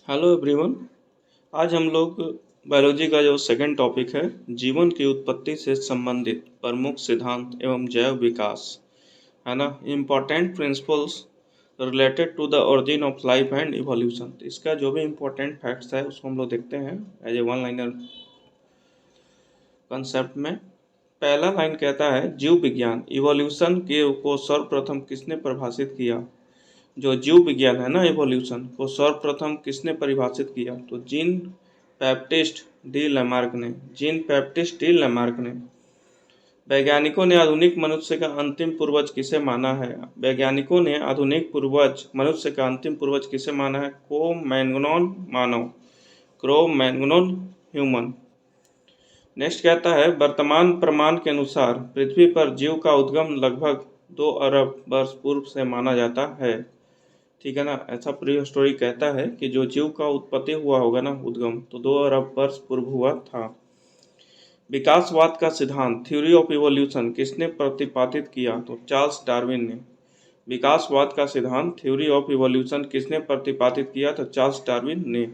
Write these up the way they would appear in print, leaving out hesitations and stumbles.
Hello everyone. आज हम लोग बायोलॉजी का जो सेकंड टॉपिक है, जीवन की उत्पत्ति से संबंधित प्रमुख सिद्धांत एवं जैव विकास, है ना, important principles related to the origin of life and evolution. इसका जो भी इम्पोर्टेंट फैक्ट्स है उसको हम लोग देखते हैं as a one liner concept में। पहला लाइन कहता है जीव विज्ञान इवोल्यूशन के को सर्वप्रथम किसने परिभाषित किया। जो जीव विज्ञान है ना, इवोल्यूशन को सर्वप्रथम किसने परिभाषित किया, तो जीन बैप्टिस्ट डी लैमार्क ने। जीन बैप्टिस्ट डी लैमार्क ने। वैज्ञानिकों ने आधुनिक मनुष्य का अंतिम पूर्वज किसे माना है। वैज्ञानिकों ने आधुनिक पूर्वज मनुष्य का अंतिम पूर्वज किसे माना है। क्रो मैग्नोन मानव, क्रो मैग्नोन ह्यूमन। नेक्स्ट कहता है वर्तमान प्रमाण के अनुसार पृथ्वी पर जीव का उद्गम लगभग 2 अरब वर्ष पूर्व से माना जाता है। ठीक है ना, ऐसा प्री हिस्टोरी कहता है कि जो जीव का उत्पत्ति हुआ होगा ना, उद्गम, तो 2 अरब वर्ष पूर्व हुआ था। विकासवाद का सिद्धांत थ्योरी ऑफ इवोल्यूशन किसने प्रतिपादित किया, तो चार्ल्स डार्विन ने। विकासवाद का सिद्धांत थ्योरी ऑफ इवोल्यूशन किसने प्रतिपादित किया, तो चार्ल्स डार्विन ने।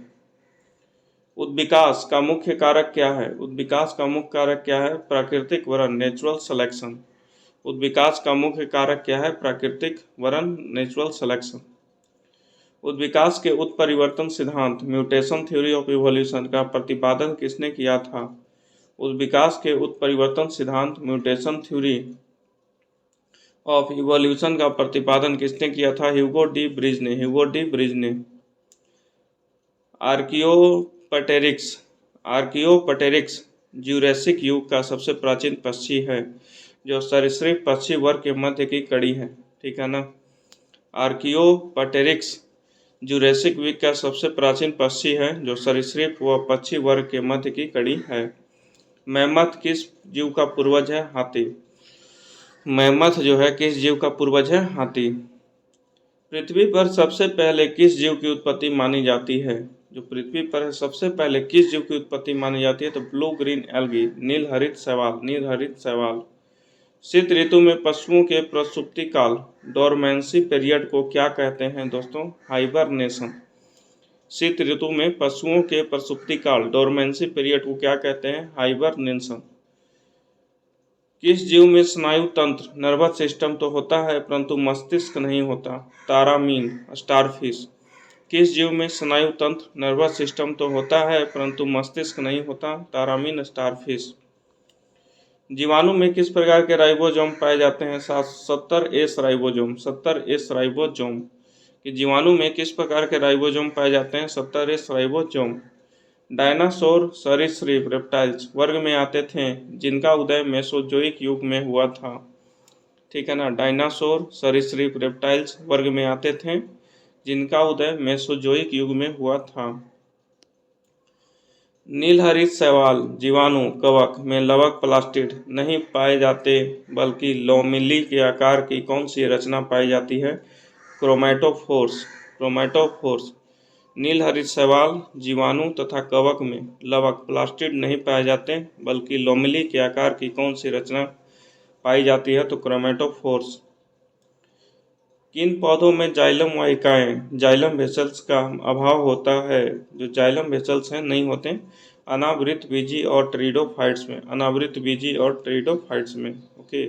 उद्विकास का मुख्य कारक क्या है। उद्विकास का मुख्य कारक क्या है, प्राकृतिक वरण, नेचुरल सिलेक्शन। उद्विकास का मुख्य कारक क्या है, प्राकृतिक वरण, नेचुरल सिलेक्शन। उद्विकास के उत्परिवर्तन सिद्धांत म्यूटेशन थ्योरी ऑफ इवोल्यूशन का प्रतिपादन किसने किया था। उद्विकास के उत्परिवर्तन सिद्धांत म्यूटेशन थ्योरी ऑफ इवोल्यूशन का प्रतिपादन किसने किया था, ह्यूगो डी ब्रिज ने। ह्यूगो डी ब्रिज ने। आर्कियोपटेरिक्स आर्कियोपटेरिक्स ज्यूरेसिक युग का सबसे प्राचीन पक्षी है जो सरीसृप पक्षी वर्ग के मध्य की कड़ी है। ठीक है ना, आर्कियोपटेरिक्स जुरेसिक युग का सबसे प्राचीन पक्षी है जो सरीसृप व पक्षी वर्ग के मध्य की कड़ी है। मैमथ किस जीव का पूर्वज है, हाथी। मैमथ जो है किस जीव का पूर्वज है, हाथी। पृथ्वी पर सबसे पहले किस जीव की उत्पत्ति मानी जाती है। जो पृथ्वी पर है सबसे पहले किस जीव की उत्पत्ति मानी जाती है, तो ब्लू ग्रीन एल्गी, नील हरित शैवाल, नील हरित शैवाल। शीत ऋतु में पशुओं के प्रसुप्ति काल डोरमेंसी पीरियड को क्या कहते हैं दोस्तों, हाइबरनेशन। शीत ऋतु में पशुओं के प्रसुप्ति काल डोरमेंसी पीरियड को क्या कहते हैं, हाइबरनेशन। किस जीव में स्नायु तंत्र नर्वस सिस्टम तो होता है परंतु मस्तिष्क नहीं होता, तारामीन, स्टारफिश। किस जीव में स्नायु तंत्र नर्वस सिस्टम तो होता है परंतु मस्तिष्क नहीं होता, तारामीन, स्टारफिश। जीवाणु में किस प्रकार के राइबोसोम पाए जाते हैं, 70S राइबोसोम, 70S राइबोसोम। कि जीवाणु में किस प्रकार के राइबोसोम पाए जाते हैं, 70S राइबोसोम। डायनासोर सरीसृप रेप्टाइल्स वर्ग में आते थे जिनका उदय मेसोजोइक युग में हुआ था। ठीक है ना, डायनासोर सरीसृप रेप्टाइल्स वर्ग में आते थे जिनका उदय मेसोजोइक युग में हुआ था। नीलहरित शैवाल जीवाणु कवक में लवक प्लास्टिड नहीं पाए जाते बल्कि लोमिली के आकार की कौन सी रचना पाई जाती है, क्रोमैटोफोर्स, क्रोमैटोफोर्स। नीलहरित शैवाल जीवाणु तथा कवक में लवक प्लास्टिड नहीं पाए जाते बल्कि लोमिली के आकार की कौन सी रचना पाई जाती है, तो क्रोमैटोफोर्स। किन पौधों में जाइलम वाहिकाएं, जाइलम वेसल्स का अभाव होता है। जो जाइलम वेसल्स हैं नहीं होते, अनावृत बीजी और टेरिडोफाइट्स में, अनावृत बीजी और टेरिडोफाइट्स में। ओके,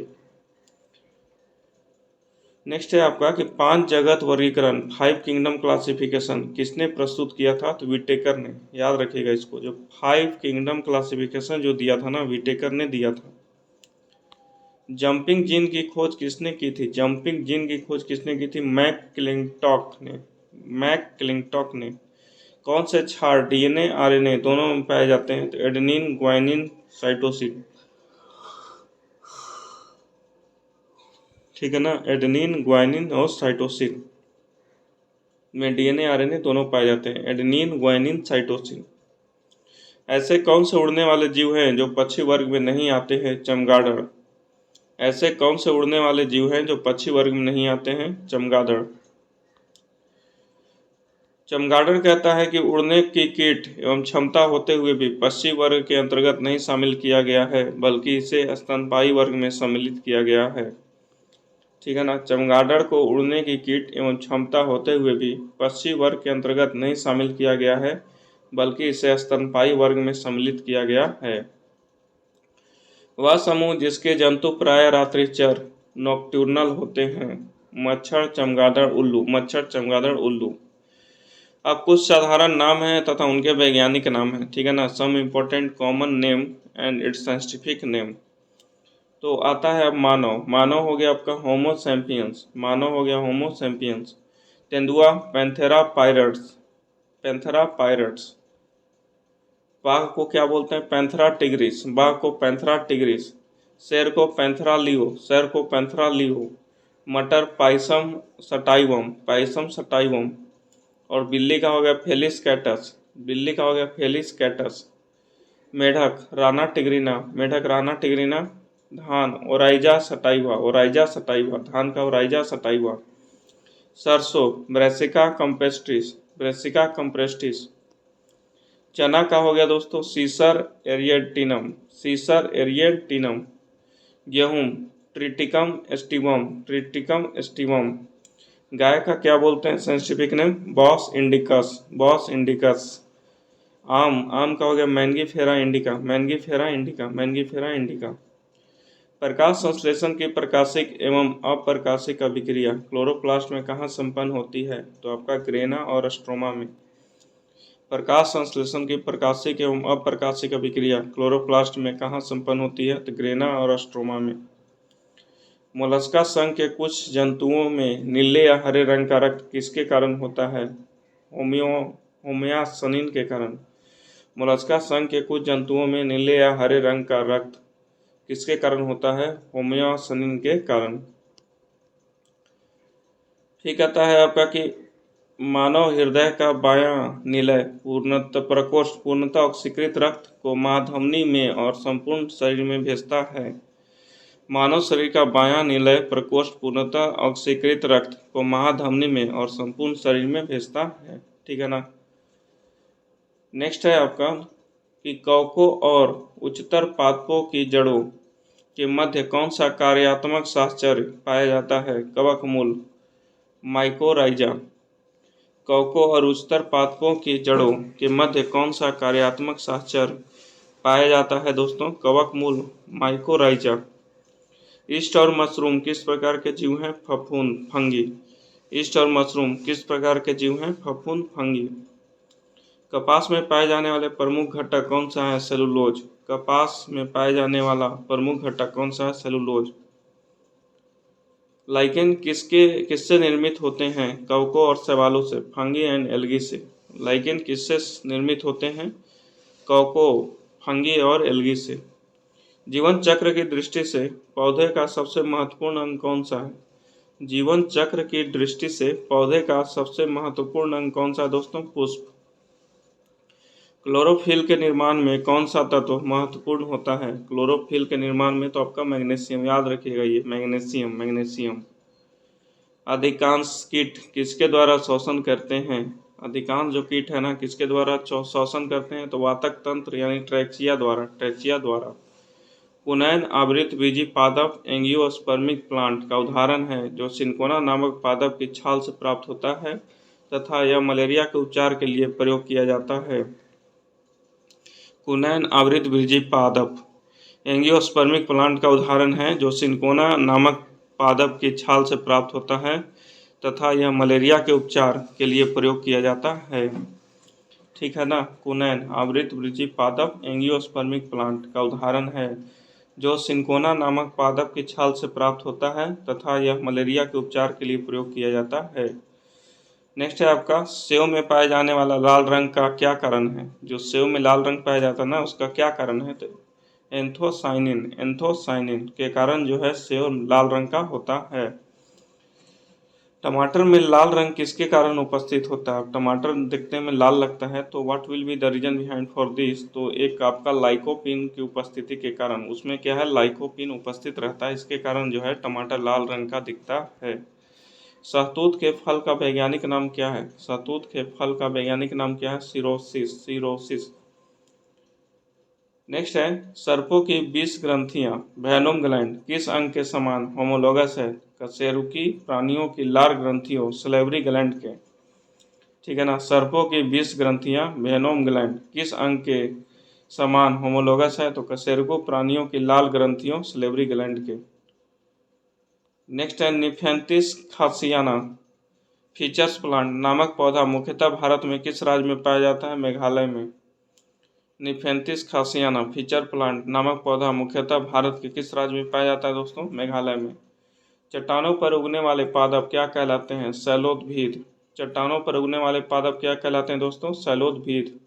नेक्स्ट है आपका कि 5 जगत वर्गीकरण, 5 किंगडम क्लासिफिकेशन किसने प्रस्तुत किया था, तो विटेकर ने। याद रखिएगा इसको, जो 5 किंगडम क्लासिफिकेशन जो दिया था ना, विटेकर ने दिया था। जंपिंग जीन की खोज किसने की थी, जंपिंग जीन की खोज किसने की थी, मैकक्लिंटॉक ने, मैकक्लिंटॉक ने। कौन से क्षार डीएनए आरएनए दोनों में पाए जाते हैं, तो एडेनिन ग्वानिन साइटोसिन। ठीक है ना, एडेनिन ग्वानिन और साइटोसिन में डीएनए आरएनए दोनों पाए जाते हैं, एडेनिन ग्वानिन साइटोसिन। ऐसे कौन से उड़ने वाले जीव हैं जो पक्षी वर्ग में नहीं आते हैं, चमगादड़। ऐसे कौन से उड़ने वाले जीव हैं जो पक्षी वर्ग में नहीं आते हैं, चमगादड़। चमगादड़ कहता है कि उड़ने की कीट एवं क्षमता होते हुए भी पक्षी वर्ग के अंतर्गत नहीं शामिल किया गया है बल्कि इसे स्तनपायी वर्ग में सम्मिलित किया गया है। ठीक है ना। चमगादड़ को उड़ने की कीट एवं क्षमता होते हुए भी पक्षी वर्ग के अंतर्गत नहीं शामिल किया गया है, बल्कि इसे स्तनपायी वर्ग में सम्मिलित किया गया है। वह समूह जिसके जंतु प्राय रात्रिचर नॉकट्यूर्नल होते हैं। मच्छर, चमगादड़, उल्लू। मच्छर, चमगादड़, उल्लू। अब कुछ साधारण नाम हैं तथा उनके वैज्ञानिक नाम हैं, ठीक है ना। Some important common name and its scientific name. तो आता है अब मानव। मानव हो गया आपका होमो सैपियंस। मानव हो गया होमो सैपियंस। तेंदुआ पैंथेरा पायरट्स। Panthera pirates. बाघ को क्या बोलते हैं? Panthera tigris. बाघ को पैंथेरा टिग्रिस। शेर को पैंथेरा लियो। शेर को पैंथेरा लियो। मटर पाइसम सटाइवम। Pisum sativum. और बिल्ली का हो गया फेलिस कैटस। बिल्ली का हो गया फेलिस कैटस। मेढक राना टिग्रिना। मेढक राना टिग्रिना। धान ओराइजा सटाइवा। Oryza sativa. धान का ओराइजा सटाइवा। सरसों ब्रेसिका कंप्रेस्टिस। ब्रेसिका कंप्रेस्टिस। चना का हो गया दोस्तों सीसर एरिएटिनम। Cicer arietinum. गेहूं ट्रिटिकम एस्टिवम। Triticum aestivum. गाय का क्या बोलते हैं scientific name? Bos indicus. Bos indicus. आम का हो गया Mangifera indica. Mangifera indica. Mangifera indica. प्रकाश संश्लेषण की प्रकाशिक एवं अप्रकाशिक अभिक्रिया क्लोरोप्लास्ट में कहाँ संपन्न होती है? तो आपका ग्रेना और स्ट्रोमा में। प्रकाश संश्लेषण की प्रकाशिक एवं अप्रकाशिक अभिक्रिया क्लोरोप्लास्ट में कहाँ संपन्न होती है? तो ग्रेना और स्ट्रोमा में। मोलस्का संघ के कुछ जंतुओं में नीले या हरे रंग का रक्त किसके कारण होता है? होमियासिन के कारण। मोलस्का संघ के कुछ जंतुओं में नीले या हरे रंग का रक्त किसके कारण होता है? होमियासिन के कारण। ठीक आता है आपका कि मानव हृदय का बायां निलय पूर्णतः ऑक्सीकृत रक्त को महाधमनी में और संपूर्ण शरीर में भेजता है। मानव शरीर का बायां निलय प्रकोष्ठ पूर्णतः ऑक्सीकृत रक्त को महाधमनी में और संपूर्ण शरीर में भेजता है, ठीक है ना। नेक्स्ट है आपका कि कवकों और उच्चतर पादपों की जड़ों के मध्य कौन सा कार्यात्मक साहचर्य पाया जाता है? कवक मूल माइकोराइजा। कवकों और उच्चतर पादपों की जड़ों के मध्य कौन सा कार्यात्मक साहचर्य पाया जाता है दोस्तों? कवक मूल माइकोराइजा। ईस्ट और मशरूम किस प्रकार के जीव हैं? फफूंद फंगी। ईस्ट और मशरूम किस प्रकार के जीव हैं? फफूंद फंगी। कपास में पाए जाने वाले प्रमुख घटक कौन सा है? सेलुलोज। कपास में पाए जाने वाला प्रमुख घटक कौन सा है? सेलुलोज। लाइकेन किससे निर्मित होते हैं? कवकों और शैवालों से। फंगी एंड एल्गी से। लाइकेन किससे निर्मित होते हैं? कवकों, फंगी और एल्गी से। जीवन चक्र की दृष्टि से पौधे का सबसे महत्वपूर्ण अंग कौन सा है? जीवन चक्र की दृष्टि से पौधे का सबसे महत्वपूर्ण अंग कौन सा है दोस्तों? पुष्प। क्लोरोफिल के निर्माण में कौन सा तत्व महत्वपूर्ण होता है? क्लोरोफिल के निर्माण में तो आपका मैग्नीशियम, याद रखिएगा ये मैग्नीशियम। मैग्नीशियम। अधिकांश कीट किसके द्वारा शोषण करते हैं? अधिकांश जो कीट है ना किसके द्वारा शोषण करते हैं? तो वातक तंत्र यानी ट्रैकिया द्वारा। ट्रैकिया द्वारा। पुनैन आवृत बीजी पादप एंजियोस्पर्मिक प्लांट का उदाहरण है जो सिनकोना नामक पादप की छाल से प्राप्त होता है तथा यह मलेरिया के उपचार के लिए प्रयोग किया जाता है। कुनैन आवृत बीजी पादप एंजियोस्पर्मिक प्लांट का उदाहरण है जो सिनकोना नामक पादप की छाल से प्राप्त होता है तथा यह मलेरिया के उपचार के लिए प्रयोग किया जाता है, ठीक है ना। कुनैन आवृत बीजी पादप एंजियोस्पर्मिक प्लांट का उदाहरण है जो सिनकोना नामक पादप की छाल से प्राप्त होता है तथा यह मलेरिया के उपचार के लिए प्रयोग किया जाता है। नेक्स्ट है आपका सेव में पाए जाने वाला लाल रंग का क्या कारण है? जो सेव में लाल रंग पाया जाता है ना उसका क्या कारण है? तो एंथोसाइनिन। एंथोसाइनिन के कारण जो है सेव लाल रंग का होता है। टमाटर में लाल रंग किसके कारण उपस्थित होता है? टमाटर दिखने में लाल लगता है तो what will be the reason behind for this? तो एक आपका लाइकोपिन की उपस्थिति के कारण। उसमें क्या है? लाइकोपिन उपस्थित रहता है, इसके कारण जो है टमाटर लाल रंग का दिखता है। शहतूत के फल का वैज्ञानिक नाम क्या है? शहतूत के फल का वैज्ञानिक नाम क्या है? सिरोसिस। सिरोसिस। नेक्स्ट है सर्पों की 20 ग्रंथियां वेनम ग्लैंड किस अंग के समान होमोलोगस है? कशेरुकी प्राणियों की लार ग्रंथियों सलेवरी ग्लैंड के, ठीक है ना। सर्पों की 20 ग्रंथियां वेनोम ग्लैंड किस अंग के समान होमोलोगस है? तो कशेरुको प्राणियों की लाल ग्रंथियों सलेवरी ग्लैंड के। नेक्स्ट है निफेंथिस खासियाना फीचर्स प्लांट नामक पौधा मुख्यतः भारत में किस राज्य में पाया जाता है? मेघालय में। निफेंथिस खासियाना फीचर प्लांट नामक पौधा मुख्यतः भारत के किस राज्य में पाया जाता है दोस्तों? मेघालय में। चट्टानों पर उगने वाले पादप क्या कहलाते हैं? शैलोदभिद। चट्टानों पर उगने वाले पादप क्या कहलाते हैं दोस्तों? शैलोदभिद।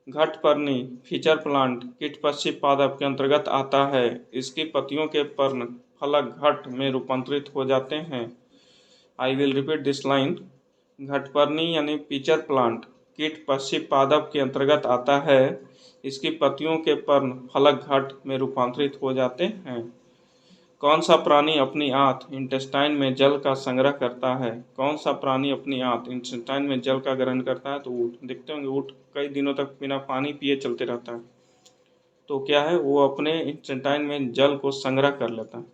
घटपर्णी फीचर प्लांट कीटपक्षी पादप के अंतर्गत आता है। इसकी पत्तियों के पर्ण फलक घट में रूपांतरित हो जाते हैं। I will repeat this line. घटपर्णी यानी फीचर प्लांट कीटपक्षी पादप के अंतर्गत आता है। इसकी पत्तियों के पर्ण फलक घट में रूपांतरित हो जाते हैं। कौन सा प्राणी अपनी आंत इंटेस्टाइन में जल का संग्रह करता है? कौन सा प्राणी अपनी आंत इंटेस्टाइन में जल का ग्रहण करता है? तो ऊँट। देखते होंगे ऊँट कई दिनों तक बिना पानी पिए चलते रहता है, तो क्या है वो अपने इंटेस्टाइन में जल को संग्रह कर लेता है।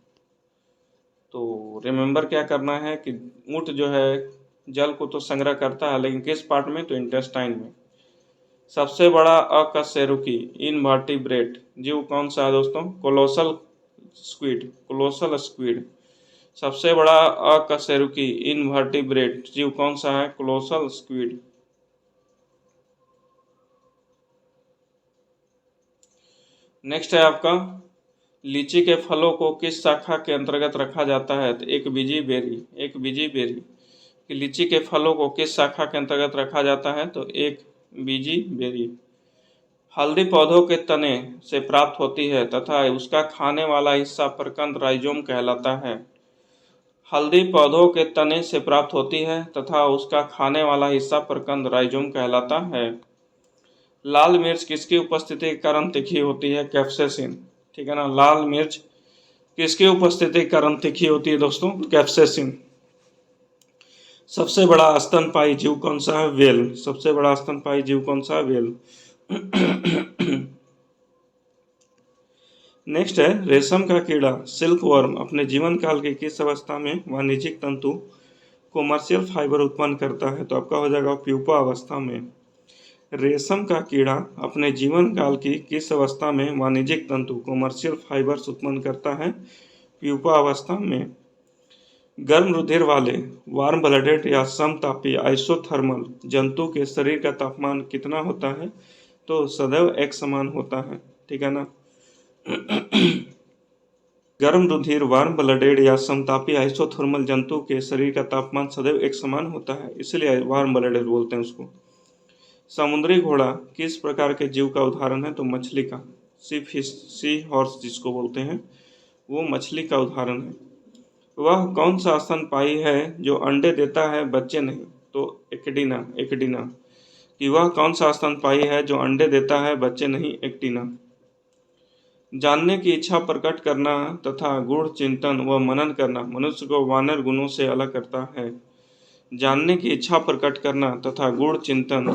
तो रिमेंबर क्या करना है कि ऊँट जो है जल को तो संग्रह करता है, लेकिन किस पार्ट में? तो इंटेस्टाइन में। सबसे बड़ा अकशेरुकी इनवर्टिब्रेट जीव कौन सा है दोस्तों? Colossal squid. सबसे बड़ा अकशेरुकी इनवर्टिब्रेट जीव कौन सा है? Colossal squid. नेक्स्ट है आपका लीची के फलों को किस शाखा के अंतर्गत रखा जाता है? तो एक बीजी बेरी। कि लीची के फलों को किस शाखा के अंतर्गत रखा जाता है? तो एक बीजी बेरी। हल्दी पौधों के तने से प्राप्त होती है तथा उसका खाने वाला हिस्सा प्रकंद राइजोम कहलाता है। हल्दी पौधों के तने से प्राप्त होती है तथा उसका खाने वाला हिस्सा प्रकंद राइजोम कहलाता है। लाल मिर्च किसकी उपस्थिति के कारण तीखी होती है? कैप्सेसिन। ठीक है ना। लाल मिर्च किसकी उपस्थिति के कारण तीखी होती है दोस्तों? कैप्सेसिन। सबसे बड़ा स्तनपायी जीव कौन सा है? व्हेल। सबसे बड़ा स्तनपायी जीव कौन सा है? व्हेल। नेक्स्ट है रेशम का कीड़ा सिल्क वर्म अपने जीवन काल की किस अवस्था में वाणिज्यिक तंतु कॉमर्शियल फाइबर उत्पन्न करता है? तो आपका हो जाएगा प्यूपा अवस्था में। रेशम का कीड़ा अपने जीवन काल की किस अवस्था में वाणिज्यिक तंतु कॉमर्शियल फाइबर्स उत्पन्न करता है? प्यूपा अवस्था में। गर्म रुधिर वाले वार्म ब्लडेड या समतापी आइसोथर्मल जंतु के शरीर का तापमान कितना होता है? तो सदैव एक समान होता है। ठीक है ना। गर्म रुधिर वार्म ब्लडेड या समतापी आइसोथर्मल जंतु के शरीर का तापमान सदैव एक समान होता है, इसलिए वार्म ब्लडेड बोलते हैं उसको। समुद्री घोड़ा किस प्रकार के जीव का उदाहरण है? तो मछली का। सी हॉर्स जिसको बोलते हैं, वो मछली का उदाहरण है। वह कौन सा स्तनपायी है जो अंडे देता है बच्चे नहीं? तो एक्टिना। कि वह कौन सा स्तनपायी है जो अंडे देता है बच्चे नहीं? एक्टिना। जानने की इच्छा प्रकट करना तथा गूढ़ चिंतन व मनन करना मनुष्य को वानर गुणों से अलग करता है। जानने की इच्छा प्रकट करना तथा गूढ़ चिंतन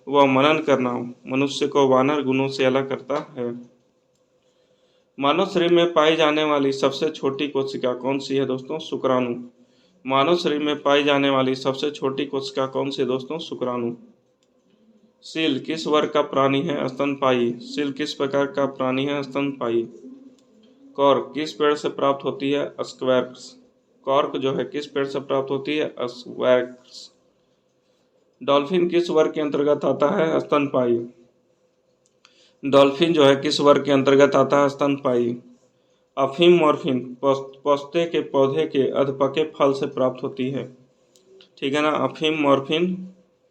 व मनन करना मनुष्य को वानर गुणों से अलग करता है। मानव शरीर में पाई जाने वाली सबसे छोटी कोशिका कौन सी है दोस्तों? शुक्राणु। मानव शरीर में पाई जाने वाली सबसे छोटी कोशिका कौन सी है दोस्तों? शुक्राणु। सील किस वर्ग का प्राणी है? स्तनपायी। सील किस प्रकार का प्राणी है? स्तनपायी। कॉर्क किस पेड़ से प्राप्त होती है? स्क्वैर्स। कॉर्क जो है किस पेड़ से प्राप्त होती है? स्क्वैर्स। डॉल्फिन किस वर्ग के अंतर्गत आता है? स्तनपायी। डॉल्फिन जो है किस वर्ग के अंतर्गत आता है? स्तनपायी। अफीम मॉर्फिन पोस्ते के पौधे के अधपके फल से प्राप्त होती है। ठीक है ना। अफीम मॉर्फिन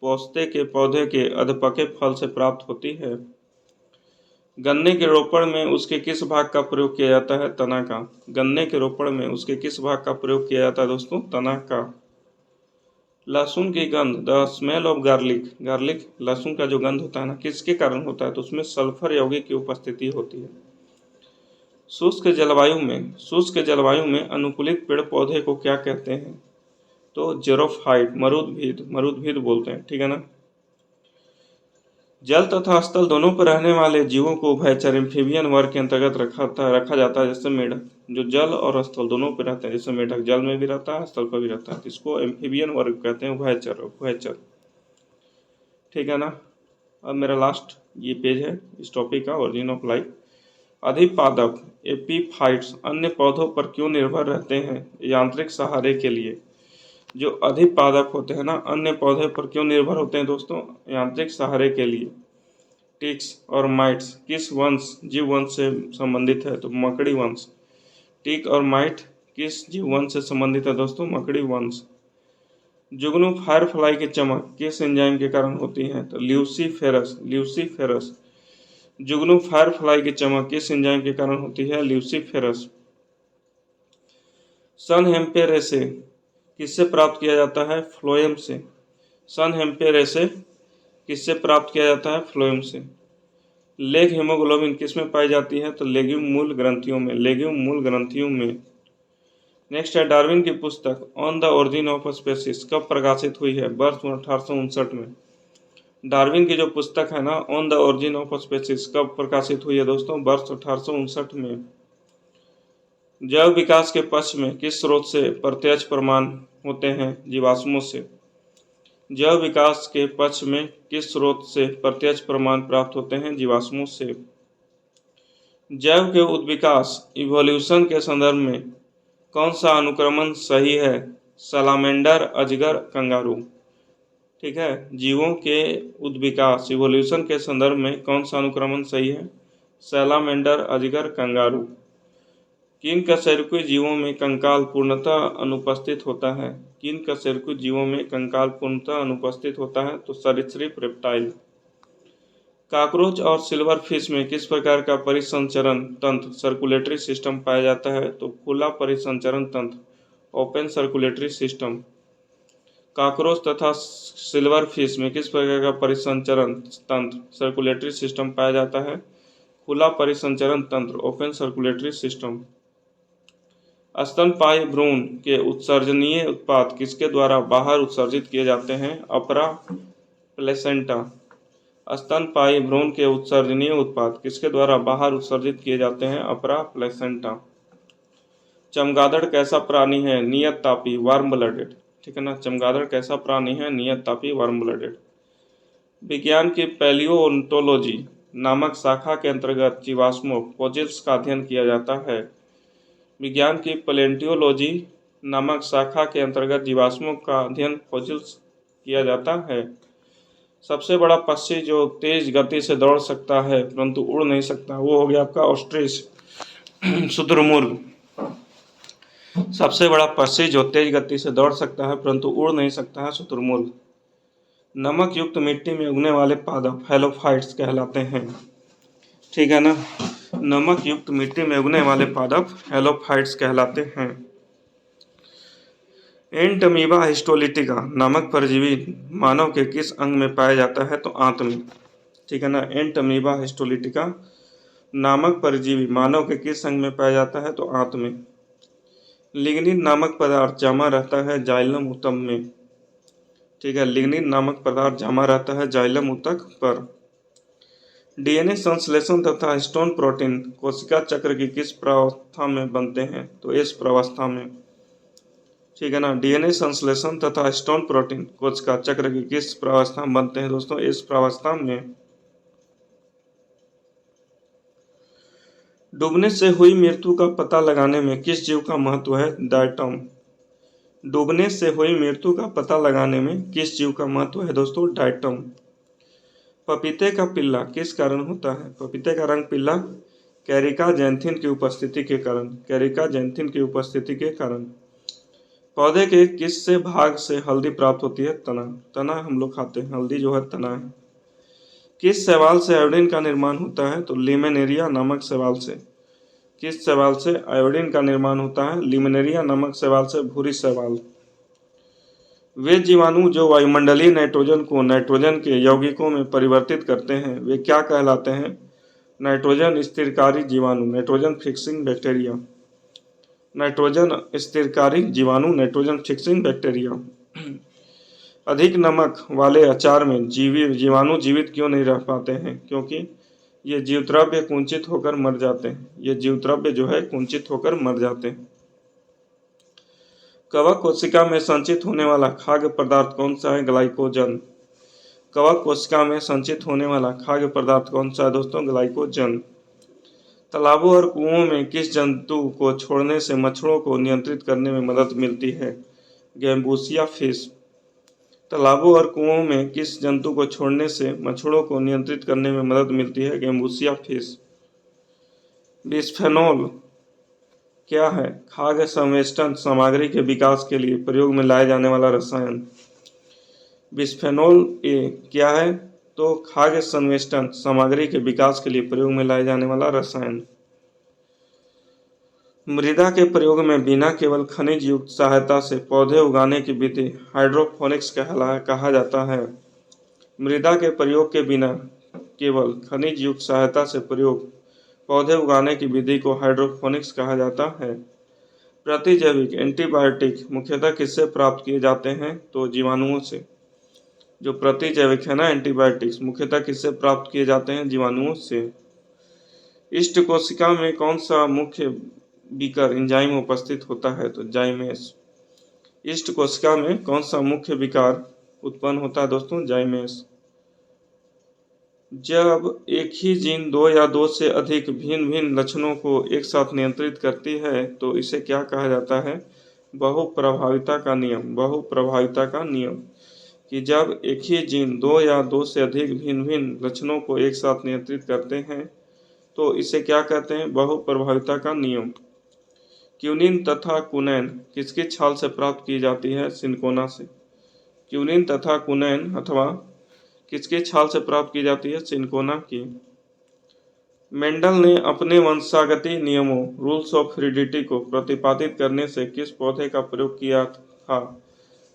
पोस्ते के पौधे के अधपके फल से प्राप्त होती है। गन्ने के रोपण में उसके किस भाग का प्रयोग किया जाता है? तना का। गन्ने के रोपण में उसके किस भाग का प्रयोग किया जाता है दोस्तों? तना का। लहसुन की गंध द स्मेल ऑफ गार्लिक लहसुन का जो गंध होता है ना, किसके कारण होता है? तो उसमें सल्फर यौगिक की उपस्थिति होती है। शुष्क जलवायु में अनुकूलित पेड़ पौधे को क्या कहते हैं? तो जेरोफाइट मरुदभिद बोलते हैं। ठीक है ना। जल तथा स्थल दोनों पर रहने वाले जीवों को उभयचर एम्फीबियन वर्ग के अंतर्गत रखा जाता है। जैसे मेढक जो जल और स्थल दोनों पर रहते हैं, जैसे मेढक जल में भी रहता है, स्थल पर भी रहता है, इसको एम्फीबियन वर्ग कहते हैं, उभयचर उभयचर। ठीक है ना। अब मेरा लास्ट ये पेज है इस टॉपिक का, ओरिजिन ऑफ लाइफ। अधिपादप एपीफाइट्स अन्य पौधों पर क्यों निर्भर रहते हैं यांत्रिक सहारे के लिए। जो अधिपादप होते हैं ना, अन्य पौधे पर क्यों निर्भर होते हैं दोस्तों, यांत्रिक सहारे के लिए। टिक्स और माइट्स किस वंश जीव वंश से संबंधित है, तो मकड़ी वंश। टिक और माइट किस जीव वंश से संबंधित है दोस्तों, मकड़ी वंश। जुगनू फायरफ्लाई की चमक किस एंजाइम के कारण होती है, तो ल्यूसीफेरस ल्यूसीफेरस। जुगनू फायरफ्लाई की चमक किस एंजाइम के कारण होती है, ल्यूसीफेरस। सन हेम्पेरेसे किससे प्राप्त किया जाता है, फ्लोएम से। सन हेम्पेरेसे किससे प्राप्त किया जाता है, फ्लोएम से। लेग हीमोग्लोबिन किस में पाई जाती है, तो लेग्यूम मूल ग्रंथियों में, लेग्यूम मूल ग्रंथियों में। नेक्स्ट है डार्विन की पुस्तक on the origin of species कब प्रकाशित हुई है, वर्ष 1859 में। डार्विन की जो पुस्तक है ना on the origin of species कब प्रकाशित हुई है दोस्तों, वर्ष 1859 में। जैव विकास के पक्ष में किस स्रोत से प्रत्यक्ष प्रमाण होते हैं, जीवाश्मों से। जैव विकास के पक्ष में किस स्रोत से प्रत्यक्ष प्रमाण प्राप्त होते हैं, जीवाश्मों से। जैव के उद्विकास इवोल्यूशन के संदर्भ में कौन सा अनुक्रमण सही है, सलामेंडर अजगर कंगारू। ठीक है, जीवों के उद्विकास इवोल्यूशन के संदर्भ में कौन सा अनुक्रमण सही है, सैलामेंडर अजगर कंगारू। किन कशेरुकी जीवों में कंकाल पूर्णतः अनुपस्थित होता है, किन कशेरुकी जीवों में कंकाल पूर्णतः अनुपस्थित होता है, तो सरीसृप रेप्टाइल। कॉकरोच और सिल्वर फिश में किस प्रकार का परिसंचरण तंत्र सर्कुलेटरी सिस्टम पाया जाता है, तो खुला परिसंचरण तंत्र, ओपन सर्कुलेटरी सिस्टम। कॉकरोच तथा सिल्वर फिश में किस प्रकार का परिसंचरण तंत्र सर्कुलेटरी सिस्टम पाया जाता है, खुला परिसंचरण तंत्र, ओपन सर्कुलेटरी सिस्टम। स्तनपायी भ्रूण के उत्सर्जनीय उत्पाद किसके द्वारा बाहर उत्सर्जित किए जाते हैं, अपरा प्लेसेंटा। स्तनपायी भ्रूण के उत्सर्जनीय उत्पाद किसके द्वारा बाहर उत्सर्जित किए जाते हैं, अपरा प्लेसेंटा। चमगादड़ कैसा प्राणी है, नियत तापी वार्म ब्लडेड। ठीक है ना, चमगादड़ कैसा प्राणी है, नियत तापी वार्म ब्लडेड। विज्ञान की पैलियोन्टोलॉजी नामक शाखा के अंतर्गत जीवाश्मों फॉसिल्स का अध्ययन किया जाता है। विज्ञान की पैलियोन्टोलॉजी नामक शाखा के अंतर्गत जीवाश्मों का अध्ययन फॉसिल्स किया जाता है। सबसे बड़ा पक्षी जो तेज गति से दौड़ सकता है परंतु उड़ नहीं सकता, वो हो गया आपका ऑस्ट्रिच शुतुरमुर्ग। सबसे बड़ा पक्षी जो तेज गति से दौड़ सकता है परंतु उड़ नहीं सकता है, शुतुरमुर्ग। नमक युक्त मिट्टी में उगने वाले पादप हेलोफाइट्स कहलाते हैं। ठीक है ना, नमक युक्त मिट्टी में उगने वाले पादप हेलोफाइट्स कहलाते हैं। एंटमीबा हिस्टोलिटिका नामक परजीवी मानव के किस अंग में पाया जाता है, तो आंत में। ठीक है ना, एंटमीबा हिस्टोलिटिका नामक परजीवी मानव के किस अंग में पाया जाता है, तो आंत में। लिग्निन नामक पदार्थ जमा रहता है जाइलम ऊतक में। ठीक है, लिग्निन नामक पदार्थ जमा रहता है जाइलम ऊतक पर। डीएनए संश्लेषण तथा हिस्टोन प्रोटीन कोशिका चक्र की किस प्रावस्था में बनते हैं, तो एस प्रावस्था में। ठीक है ना, डीएनए संश्लेषण तथा हिस्टोन प्रोटीन कोशिका चक्र की किस प्रावस्था में बनते हैं दोस्तों, एस प्रावस्था में। डूबने से हुई मृत्यु का पता लगाने में किस जीव का महत्व है, डायटम। डूबने से हुई मृत्यु का पता लगाने में किस जीव का महत्व है दोस्तों, डायटम। पपीते का पिल्ला किस कारण होता है, पपीते का रंग पीला कैरिका जैंथिन की उपस्थिति के कारण, कैरिका जैंथिन की उपस्थिति के कारण। पौधे के किस से भाग से हल्दी प्राप्त होती है, तना। तना हम लोग खाते हैं, हल्दी जो है तना है। किस शैवाल से आयोडीन का निर्माण होता है, तो लिमेनेरिया नामक शैवाल से। किस शैवाल से आयोडीन का निर्माण होता है, लिमेनेरिया नामक शैवाल से, भूरी शैवाल। वे जीवाणु जो वायुमंडलीय नाइट्रोजन को नाइट्रोजन के यौगिकों में परिवर्तित करते हैं वे क्या कहलाते हैं, नाइट्रोजन स्थिरकारी जीवाणु, नाइट्रोजन फिक्सिंग बैक्टीरिया। नाइट्रोजन स्थिरकारी जीवाणु, नाइट्रोजन फिक्सिंग बैक्टीरिया। अधिक नमक वाले अचार में जीवाणु जीवित क्यों नहीं रह पाते हैं? क्योंकि ये जीवद्रव्य कुंचित होकर मर जाते हैं। ये जीवद्रव्य जो है कुंचित होकर मर जाते हैं। कवक कोशिका में संचित होने वाला खाद्य पदार्थ कौन सा है? ग्लाइकोजन। कवक कोशिका में संचित होने वाला खाद्य पदार्थ कौन सा है दोस्तों? ग्लाइकोजन। तालाबों और कुओं में किस जंतु को छोड़ने से मच्छरों को नियंत्रित करने में मदद मिलती है? Gambusia fish. तालाबों और कुओं में किस जंतु को छोड़ने से मच्छरों को नियंत्रित करने में मदद मिलती है? Gambusia fish. बिस्फेनोल क्या है? खाद्य संवेष्टन सामग्री के विकास के लिए प्रयोग में लाया जाने वाला रसायन। बिस्फेनोल ए क्या है? तो खाद्य संवेष्टन सामग्री के विकास के लिए प्रयोग में लाया जाने वाला रसायन। मृदा के प्रयोग में बिना केवल खनिज युक्त सहायता से पौधे उगाने की विधि हाइड्रोपोनिक्स कहा जाता है। मृदा के प्रयोग के बिना केवल खनिज युक्त सहायता से प्रयोग पौधे उगाने की विधि को हाइड्रोपोनिक्स कहा जाता है। प्रतिजैविक एंटीबायोटिक मुख्यतः किससे प्राप्त किए जाते हैं? तो जीवाणुओं से। जो प्रतिजैविक है ना एंटीबायोटिक्स मुख्यतः किससे प्राप्त किए जाते हैं? जीवाणुओं से। इष्ट कोशिका में कौन सा मुख्य विकर एंजाइम उपस्थित होता है? तो जाइमेस। इष्ट कोशिका में कौन सा मुख्य विकार उत्पन्न होता है दोस्तों? जाइमेस। जब एक ही जीन दो या दो से अधिक भिन्न भिन्न लक्षणों को एक साथ नियंत्रित करती है तो इसे क्या कहा जाता है? बहुप्रभाविता का नियम। बहुप्रभाविता का नियम कि जब एक ही जीन दो या दो से अधिक भिन्न भिन्न लक्षणों को एक साथ नियंत्रित करते हैं तो इसे क्या कहते हैं? बहुप्रभाविता का नियम। क्यूनिन तथा कुनैन किसकी छाल से प्राप्त की जाती है? सिनकोना से। क्यूनिन तथा कुनैन अथवा किसकी छाल से प्राप्त की जाती है? सिनकोना की। मेंडल ने अपने वंशागति नियमों रूल्स ऑफ हेरिडिटी को प्रतिपादित करने से किस पौधे का प्रयोग किया था?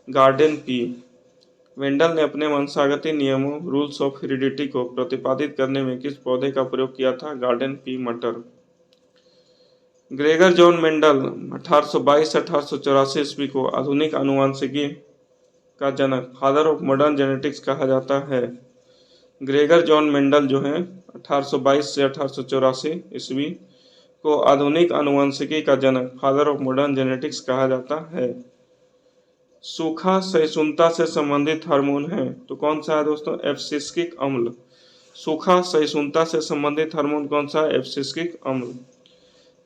Garden pea. मेंडल ने अपने वंशागति नियमों रूल्स ऑफ हेरिडिटी को प्रतिपादित करने में किस पौधे का प्रयोग किया था? गार्डन पी मटर। ग्रेगर जॉन मेंडल 1822-1884 ईस्वी को आधुनिक आनुवंशिकी का जनक फादर ऑफ मॉडर्न जेनेटिक्स कहा जाता है। ग्रेगर जॉन मेंडल जो है 1822 से 1884 ईस्वी को आधुनिक आनुवंशिकी का जनक फादर ऑफ मॉडर्न जेनेटिक्स कहा जाता है। सूखा सहिष्णुता से संबंधित हार्मोन है तो कौन सा है दोस्तों? एब्सिस्किक अम्ल। सूखा सहिष्णुता से संबंधित हार्मोन कौन सा है? एब्सिस्किक अम्ल।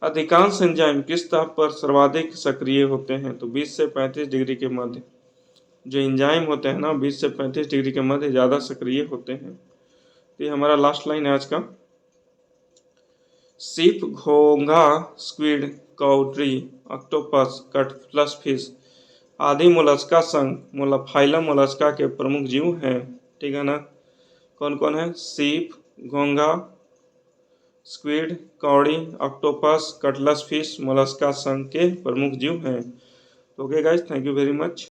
अधिकांश एंजाइम किस ताप पर सर्वाधिक सक्रिय होते हैं? तो 20 से 35 डिग्री के मध्य। जो एंजाइम होते हैं ना 20 से 35 डिग्री के मध्य ज़्यादा सक्रिय होते हैं। तो ये हमारा लास्ट लाइन है आज का। सीप, घोंघा, स्क्विड, काउट्री, ऑक्टोपस, कटप्लस फिश आदि मोलस्का संघ फाइलम मोलस्का के प्रमुख जीव हैं। ठीक है ना? कौन कौन है? सीप, घोंघा, स्क्विड, कौड़ी, ऑक्टोपस, कटलस फिश मोलस्का संघ के प्रमुख जीव हैं। Okay guys, thank you very much.